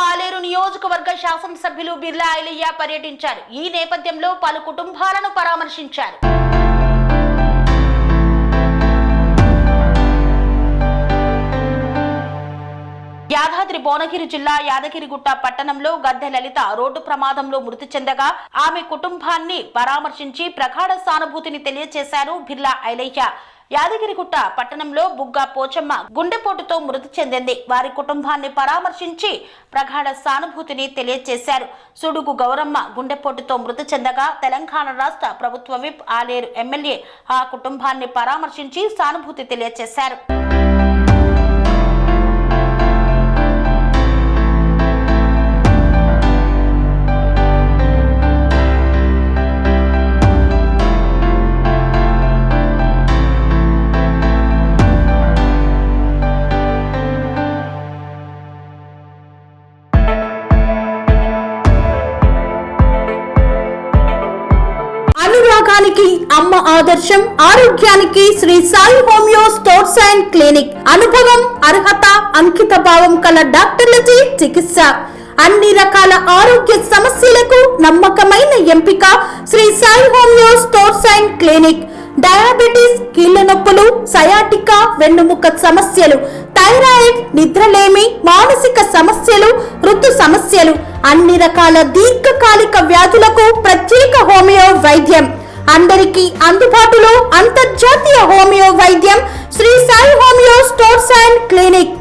ఆలేరు నియోజకవర్గ శాసనసభ్యులు బిర్లా ఐలయ్య పర్యటించారు. ఈ నేపథ్యంలో పలు కుటుంబాలను పరామర్శించారు. యాదాద్రి భువనగిరి జిల్లా యాదగిరిగుట్ట పట్టణంలో గద్దె లలిత రోడ్డు ప్రమాదంలో మృతి చెందగా ఆమె కుటుంబాన్ని పరామర్శించి ప్రగాఢ సానుభూతిని తెలియజేశారు బిర్లా ఐలయ్య. యాదగిరిగుట్ట పట్టణంలో బుగ్గ పోచమ్మ గుండెపోటుతో మృతి చెందింది. వారి కుటుంబాన్ని పరామర్శించి ప్రగాఢ సానుభూతిని తెలియజేశారు. సుడుగు గౌరమ్మ గుండెపోటుతో మృతి చెందగా తెలంగాణ రాష్ట్ర ప్రభుత్వ విప్ ఆలేరు ఎమ్మెల్యే ఆ కుటుంబాన్ని పరామర్శించి సానుభూతి తెలియజేశారు. అనురాగానికి అమ్మ ఆదర్శం, ఆరోగ్యానికి Shri Sai homeo stores and clinic. అనుభవం, అర్హత, అంకిత భావం కల డాక్టర్లచే చికిత్స. అన్ని రకాల ఆరోగ్య సమస్యలకు నమ్మకమైన ఎంపిక Shri Sai homeo stores and clinic. Diabetes, కీళ్ల నొప్పులు, సయాటికా, వెన్నుముక సమస్యలు, థైరాయిడ్, నిద్రలేమి, మానసిక సమస్యలు, ఋతు సమస్యలు, అన్ని రకాల దీర్ఘకాలిక వ్యాధులకు ప్రత్యేక హోమియో వైద్యం. అందరికీ అందుబాటులో అంతర్జాతీయ హోమియో వైద్యం Sri Sai homeo stores and clinic.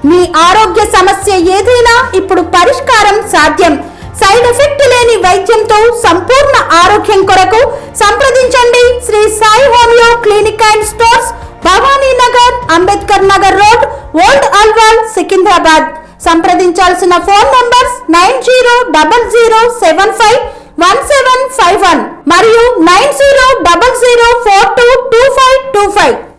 మీ ఆరోగ్య సమస్య ఏదైనా ఇప్పుడు పరిష్కారం సాధ్యం. సైడ్ ఎఫెక్ట్ లేని వైద్యంతో సంపూర్ణ ఆరోగ్యం కొరకు సంప్రదించండి Sri Sai homeo clinic and stores, Bhavani Nagar, Ambedkar Nagar road, old Alwal, Secunderabad. సంప్రదించాల్సిన ఫోన్ నంబర్స్ 9000751751 మరియు 900004